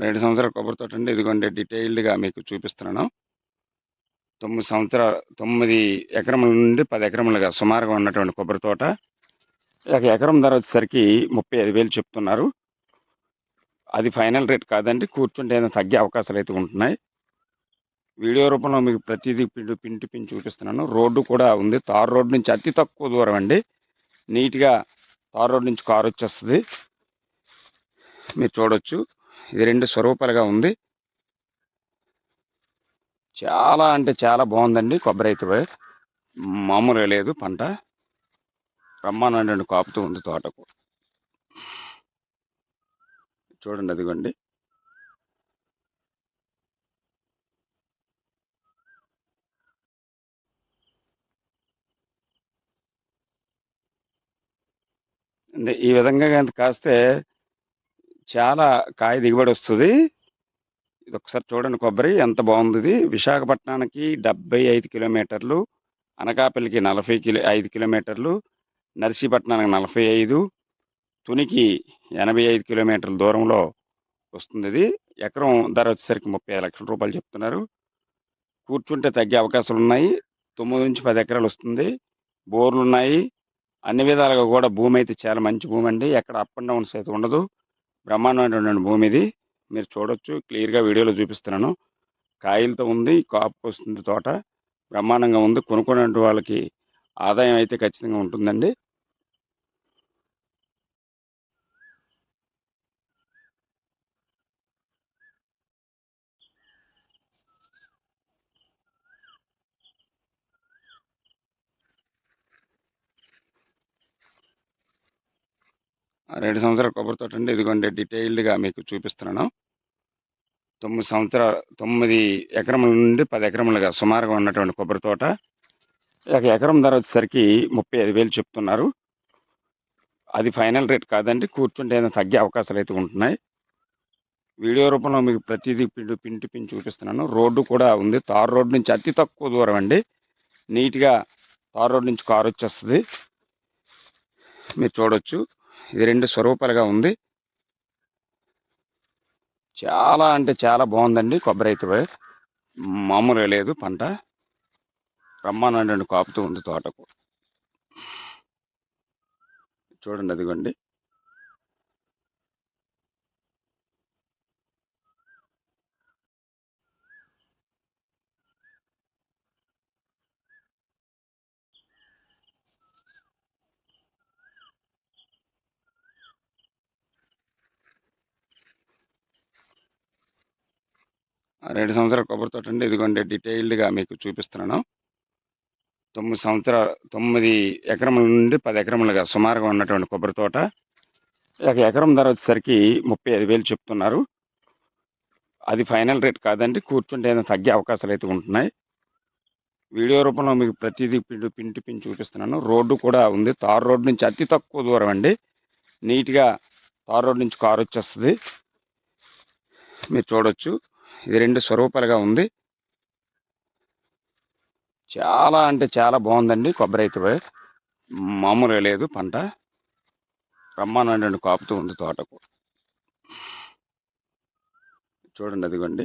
2 సంవత్సరాల కొబ్బరి తోటండి. ఇదిగోండి డీటెయిల్డ్‌గా మీకు చూపిస్తున్నాను. 9 ఎకరముల నుండి 10 ఎకరములుగా సుమారుగా ఉన్నటువంటి కొబ్బరి తోట. ఒక ఎకరం ధర వచ్చేసరికి 35,000 చెప్తున్నారు. అది ఫైనల్ రేట్ కాదండి. కూర్చుంటే ఏదైనా తగ్గే అవకాశాలైతే ఉంటున్నాయి. వీడియో రూపంలో మీకు ప్రతీదీ పిండి చూపిస్తున్నాను. రోడ్డు కూడా ఉంది. తార్ రోడ్ నుంచి అతి తక్కువ దూరం అండి. నీట్‌గా తార్ రోడ్ నుంచి కారొచ్చేస్తది. మీరు చూడొచ్చు. ఇది 2 స్వరూపాలుగా ఉంది. చాలా అంటే చాలా బాగుందండి కొబ్బరి అయితే. మామూలుగా లేదు పంట. బ్రహ్మాండమైనటువంటి కాపుతూ ఉంది తోటకు. చూడండి అదిగోండి. అంటే ఈ విధంగా గనుక కాస్తే చాలా కాయ దిగుబడి వస్తది. ఇదొకసారి చూడండి కొబ్బరి ఎంత బాగుందిది. విశాఖపట్నానికి 75 కిలోమీటర్లు, అనకాపల్లికి 5 కిలోమీటర్లు, నర్సీపట్నానికి 45, తునికి 85 కిలోమీటర్ల దూరంలో వస్తుందిది. ఎకరం ధర వచ్చేసరికి 35,00,000 రూపాయలు చెప్తున్నారు. కూర్చుంటే తగ్గే అవకాశాలున్నాయి. 9-10 ఎకరాలు వస్తుంది. బోర్లున్నాయి. అన్ని విధాలుగా కూడా భూమి అయితే చాలా మంచి భూమండి. ఎక్కడ అప్ అండ్ డౌన్స్ అయితే ఉండదు. బ్రహ్మాండమైనటువంటి భూమి ఇది. మీరు చూడొచ్చు. క్లియర్‌గా వీడియోలో చూపిస్తున్నాను. కాయలతో ఉంది. కాపుకొస్తుంది తోట. బ్రహ్మాండంగా ఉంది. కొనుక్కునేటువంటి వాళ్ళకి ఆదాయం అయితే ఖచ్చితంగా ఉంటుందండి. ఆ 2 సంవత్సరాల కొబ్బరి తోటండి. ఇదిగోండి డీటెయిల్డ్‌గా మీకు చూపిస్తున్నాను. 9 ఎకరముల నుండి 10 ఎకరములుగా సుమారుగా ఉన్నటువంటి కొబ్బరి తోట. ఒక ఎకరం ధర వచ్చేసరికి 35,000 చెప్తున్నారు. అది ఫైనల్ రేట్ కాదండి. కూర్చుంటే ఏదైనా తగ్గే అవకాశాలైతే ఉంటున్నాయి. వీడియో రూపంలో మీకు ప్రతీదీ పిండి చూపిస్తున్నాను. రోడ్డు కూడా ఉంది. తార్ రోడ్ నుంచి అతి తక్కువ దూరం అండి. నీట్‌గా తార్ రోడ్ నుంచి కారొచ్చేస్తది. మీరు చూడొచ్చు. ఇది 2 స్వరూపాలుగా ఉంది. చాలా అంటే చాలా బాగుందండి కొబ్బరి అయితే. మామూలుగా లేదు పంట. బ్రహ్మాండమైనటువంటి కాపుతూ ఉంది తోటకు. చూడండి అదిగోండి. ఆ 2 సంవత్సరాల కొబ్బరి తోటండి. ఇదిగోండి డీటెయిల్డ్‌గా మీకు చూపిస్తున్నాను. 9 ఎకరముల నుండి 10 ఎకరములుగా సుమారుగా ఉన్నటువంటి కొబ్బరి తోట. ఒక ఎకరం ధర వచ్చేసరికి 35,000 చెప్తున్నారు. అది ఫైనల్ రేట్ కాదండి. కూర్చుంటే ఏదైనా తగ్గే అవకాశాలైతే ఉంటున్నాయి. వీడియో రూపంలో మీకు ప్రతీదీ చూపిస్తున్నాను. రోడ్డు కూడా ఉంది. తార్ రోడ్ నుంచి అతి తక్కువ దూరం అండి. నీట్‌గా తార్ రోడ్ నుంచి కారొచ్చేస్తది. మీరు చూడొచ్చు. ఇది 2 స్వరూపాలుగా ఉంది. చాలా అంటే చాలా బాగుందండి కొబ్బరి అయితే. మామూలుగా లేదు పంట. బ్రహ్మాండమైనటువంటి కాపుతూ ఉంది తోటకు. చూడండి అదిగోండి.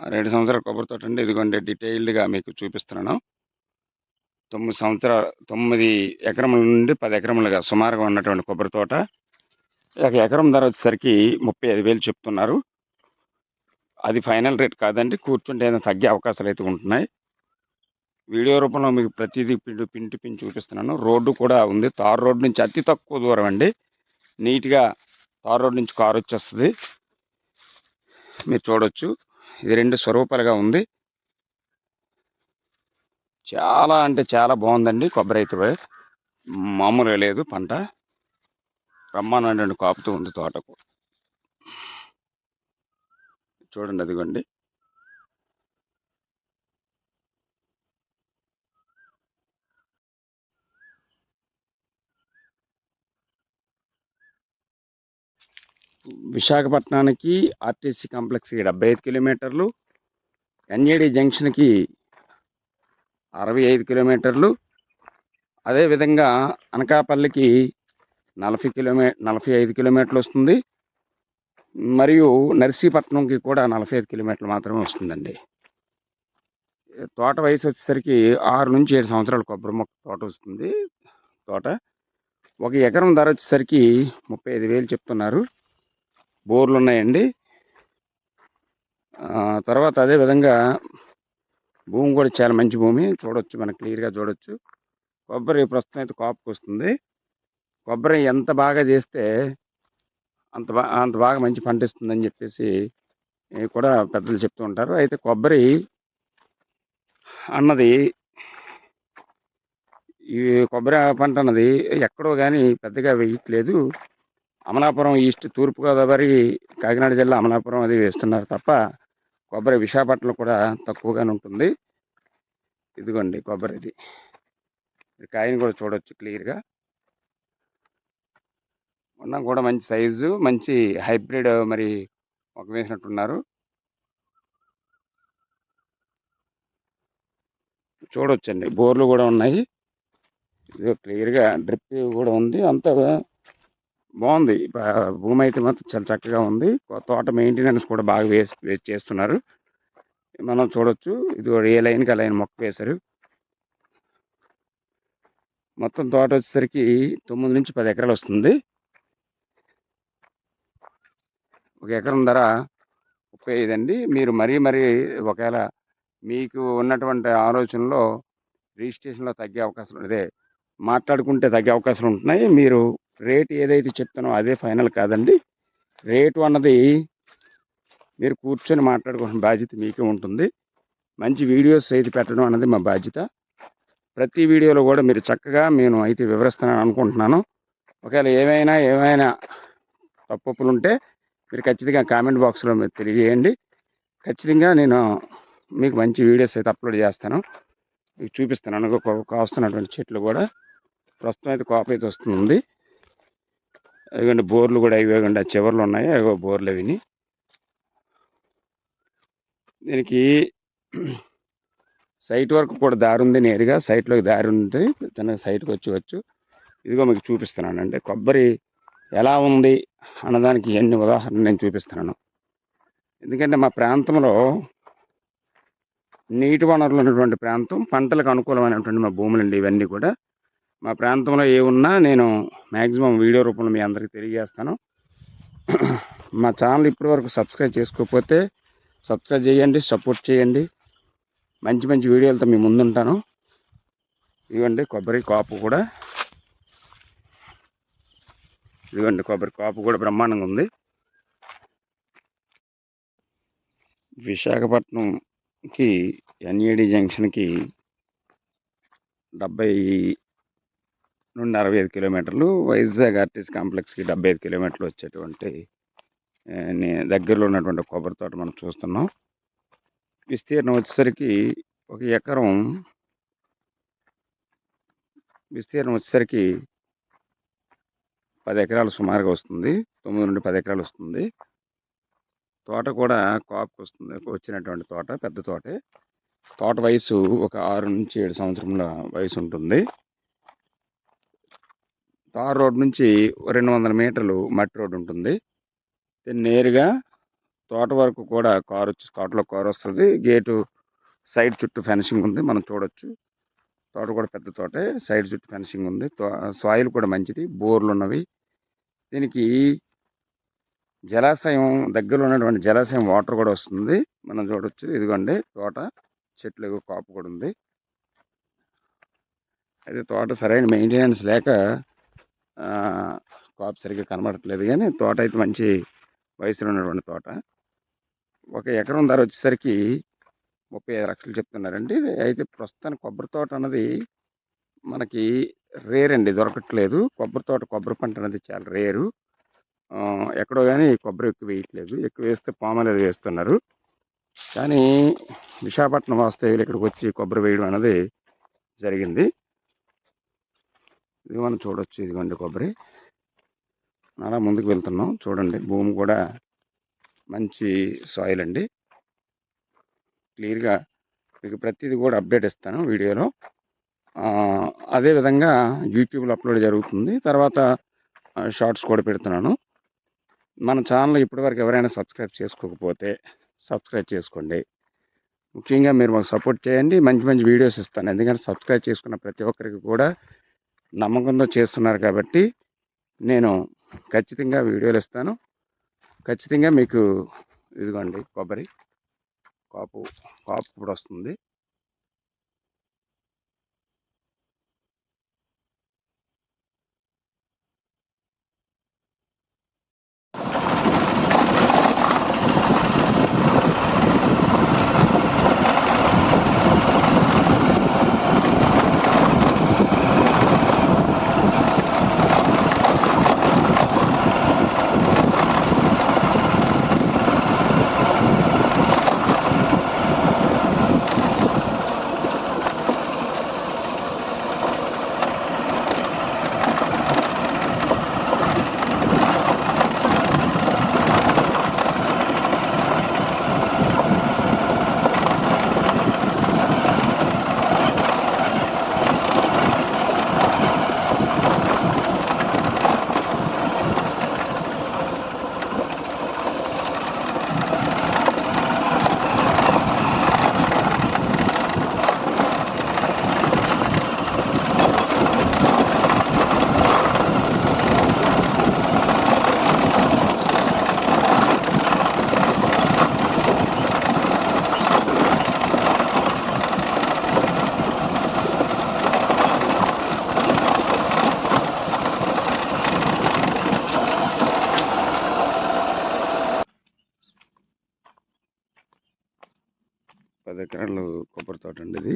2 సంవత్సరాల కొబ్బరి తోట అండి. ఇదిగోండి డీటెయిల్డ్‌గా మీకు చూపిస్తున్నాను. 9 ఎకరముల నుండి 10 ఎకరములుగా సుమారుగా ఉన్నటువంటి కొబ్బరి తోట. ఒక ఎకరం ధర వచ్చేసరికి 35,000 చెప్తున్నారు. అది ఫైనల్ రేట్ కాదండి. కూర్చుంటే ఏదైనా తగ్గే అవకాశాలైతే ఉంటున్నాయి. వీడియో రూపంలో మీకు ప్రతీదీ పిండి చూపిస్తున్నాను. రోడ్డు కూడా ఉంది. తార్ రోడ్ నుంచి అతి తక్కువ దూరం అండి. నీట్‌గా తార్ రోడ్ నుంచి కారొచ్చేస్తది. మీరు చూడొచ్చు. ఇది 2 స్వరూపాలుగా ఉంది. చాలా అంటే చాలా బాగుందండి కొబ్బరి అయితే. మామూలుగా లేదు పంట. బ్రహ్మాండమైనటువంటి కాపుతూ ఉంది తోటకు. చూడండి అదిగోండి. విశాఖపట్నానికి ఆర్టీసీ కాంప్లెక్స్‌కి 75 కిలోమీటర్లు. ఎన్ఏడి జంక్షన్‌కి 65 కిలోమీటర్లు. అదేవిధంగా అనకాపల్లికి 45 కిలోమీటర్లు వస్తుంది. మరియు నర్సీపట్నంకి కూడా 45 కిలోమీటర్లు మాత్రమే వస్తుందండి. తోట వయసు వచ్చేసరికి 6 నుంచి 7 సంవత్సరాల కొబ్బరి మొక్క తోట వస్తుంది. తోట ఒక ఎకరం ధర వచ్చేసరికి 35,000 చెప్తున్నారు. బోర్లు ఉన్నాయండి. తర్వాత అదేవిధంగా భూమి కూడా చాలా మంచి భూమి. చూడొచ్చు, మనకు క్లియర్‌గా చూడొచ్చు. కొబ్బరి ప్రస్తుతం అయితే కాపుకి వస్తుంది. కొబ్బరి ఎంత బాగా చేస్తే అంత బాగా మంచి పంట ఇస్తుందని చెప్పేసి కూడా పెద్దలు చెప్తూ ఉంటారు. అయితే కొబ్బరి అన్నది ఈ కొబ్బరి పంట అన్నది ఎక్కడో కానీ పెద్దగా వేయట్లేదు. అమలాపురం ఈస్ట్, తూర్పుగోదావరి, కాకినాడ జిల్లా అమలాపురం అది వేస్తున్నారు తప్ప కొబ్బరి విశాఖపట్నంలో కూడా తక్కువగానే ఉంటుంది. ఇదిగోండి కొబ్బరిది. కాయని కూడా చూడొచ్చు క్లియర్‌గా. ఉన్న కూడా మంచి సైజు, మంచి హైబ్రిడ్ మరి మొక్క వేసినట్టున్నారు. చూడొచ్చండి. బోర్లు కూడా ఉన్నాయి. ఇదిగో క్లియర్‌గా డ్రిప్ కూడా ఉంది. అంతా బాగుంది. భూమి అయితే మాత్రం చాలా చక్కగా ఉంది. తోట మెయింటెనెన్స్ కూడా బాగా వేసి చేస్తున్నారు. మనం చూడొచ్చు. ఇది ఏ లైన్‌కి ఆ లైన్ మొక్క వేశారు. మొత్తం తోట వచ్చేసరికి 9 నుంచి 10 ఎకరాలు వస్తుంది. ఒక ఎకరం ధర 35 అండి. మీరు మరీ ఒకవేళ మీకు ఉన్నటువంటి ఆలోచనలో రిజిస్ట్రేషన్‌లో తగ్గే అవకాశం అదే మాట్లాడుకుంటే తగ్గే అవకాశాలు ఉంటున్నాయి. మీరు రేట్ ఏదైతే చెప్తానో అదే ఫైనల్ కాదండి. రేటు అన్నది మీరు కూర్చొని మాట్లాడుకోవాల్సిన బాధ్యత మీకే ఉంటుంది. మంచి వీడియోస్ అయితే పెట్టడం అన్నది మా బాధ్యత. ప్రతి వీడియోలో కూడా మీరు చక్కగా నేను అయితే వివరిస్తానని అనుకుంటున్నాను. ఒకవేళ ఏమైనా తప్పులు ఉంటే మీరు ఖచ్చితంగా కామెంట్ బాక్స్లో మీరు తెలియజేయండి. ఖచ్చితంగా నేను మీకు మంచి వీడియోస్ అయితే అప్లోడ్ చేస్తాను. మీకు చూపిస్తాను. కాస్తున్నటువంటి చెట్లు కూడా ప్రస్తుతం అయితే కోప అయితే వస్తుంది. అదిగోండి బోర్లు కూడా ఇవ్వండి చివర్లు ఉన్నాయి. అవి బోర్లు అవిని దీనికి సైట్ వరకు కూడా దారి ఉంది. నేరుగా సైట్లోకి దారి ఉంది. తన సైట్కి వచ్చి ఇదిగో మీకు చూపిస్తున్నాను. అంటే కొబ్బరి ఎలా ఉంది అన్నదానికి ఎన్ని ఉదాహరణలు నేను చూపిస్తున్నాను. ఎందుకంటే మా ప్రాంతంలో నీటి వనరులు ఉన్నటువంటి ప్రాంతం, పంటలకు అనుకూలమైనటువంటి మా భూములండి ఇవన్నీ కూడా. మా ప్రాంతంలో ఏమున్నా నేను మ్యాక్సిమం వీడియో రూపంలో మీ అందరికీ తెలియజేస్తాను. మా ఛానల్ ఇప్పటి వరకు సబ్స్క్రైబ్ చేసుకోకపోతే సబ్స్క్రైబ్ చేయండి, సపోర్ట్ చేయండి. మంచి వీడియోలతో మీ ముందుంటాను. ఇదిగోండి కొబ్బరి కాపు కూడా. ఇదిగోండి కొబ్బరి కాపు కూడా బ్రహ్మాండంగా ఉంది. విశాఖపట్నంకి ఎన్ఏడి జంక్షన్కి 70 నుండి 65 కిలోమీటర్లు. వైజాగ్ ఆర్టీసీ కాంప్లెక్స్కి 75 కిలోమీటర్లు వచ్చేటువంటి దగ్గరలో ఉన్నటువంటి కొబ్బరి తోట మనం చూస్తున్నాం. విస్తీర్ణం వచ్చేసరికి ఒక ఎకరం విస్తీర్ణం వచ్చేసరికి 10 ఎకరాలు సుమారుగా వస్తుంది. 9 నుండి 10 ఎకరాలు వస్తుంది. తోట కూడా కాపుకి వస్తుంది. వచ్చినటువంటి తోట పెద్ద తోటే. తోట వయసు ఒక 6 నుంచి 7 సంవత్సరముల వయసు ఉంటుంది. తార్ రోడ్ నుంచి 200 మీటర్లు మట్టి రోడ్డు ఉంటుంది. నేరుగా తోట వరకు కూడా కారు వచ్చి తోటలో కారు వస్తుంది. గేటు సైడ్ చుట్టూ ఫెన్సింగ్ ఉంది, మనం చూడొచ్చు. తోట కూడా పెద్ద తోటే, సైడ్ చుట్టూ ఫెన్సింగ్ ఉంది. సాయిల్ కూడా మంచిది, బోర్లు ఉన్నవి. దీనికి జలాశయం దగ్గరలో ఉన్నటువంటి జలాశయం వాటర్ కూడా వస్తుంది, మనం చూడొచ్చు. ఇదిగోండి తోట, చెట్లు కాపు కూడా ఉంది. అయితే తోట సరైన మెయింటెనెన్స్ లేక కాపు సరిగ్గా కనబడట్లేదు, కానీ తోట అయితే మంచి వయసులో ఉన్నటువంటి తోట. 1 ఎకరం ధర వచ్చేసరికి 35 లక్షలు చెప్తున్నారండి. అయితే ప్రస్తుతానికి కొబ్బరి తోట అన్నది మనకి రేర్ అండి, దొరకట్లేదు. కొబ్బరి తోట, కొబ్బరి పంట అనేది చాలా రేరు. ఎక్కడో కానీ కొబ్బరి ఎక్కువ వేయట్లేదు. ఎక్కువ వేస్తే పామాయిల్ వేస్తున్నారు. కానీ విశాఖపట్నం వాస్తవ్యులు ఇక్కడికి వచ్చి కొబ్బరి వేయడం అనేది జరిగింది. ఇది మనం చూడొచ్చు. ఇదిగోండి కొబ్బరి. అలా ముందుకు వెళ్తున్నాం, చూడండి. భూమి కూడా మంచి సాయిల్ అండి. క్లియర్గా మీకు ప్రతిదీ కూడా అప్డేట్ ఇస్తాను వీడియోలో. అదేవిధంగా యూట్యూబ్లో అప్లోడ్ జరుగుతుంది, తర్వాత షార్ట్స్ కూడా పెడుతున్నాను. మన ఛానల్ ఇప్పటివరకు ఎవరైనా సబ్స్క్రైబ్ చేసుకోకపోతే సబ్స్క్రైబ్ చేసుకోండి. ముఖ్యంగా మీరు మాకు సపోర్ట్ చేయండి, మంచి మంచి వీడియోస్ ఇస్తాను. ఎందుకంటే సబ్స్క్రైబ్ చేసుకున్న ప్రతి ఒక్కరికి కూడా నమ్మకంతో చేస్తున్నారు కాబట్టి నేను ఖచ్చితంగా వీడియోలు ఇస్తాను. ఖచ్చితంగా మీకు ఇదిగోండి కొబ్బరి కాపు కూడా వస్తుంది. ఎకరాలు కొబ్బరి తోట అండి ఇది.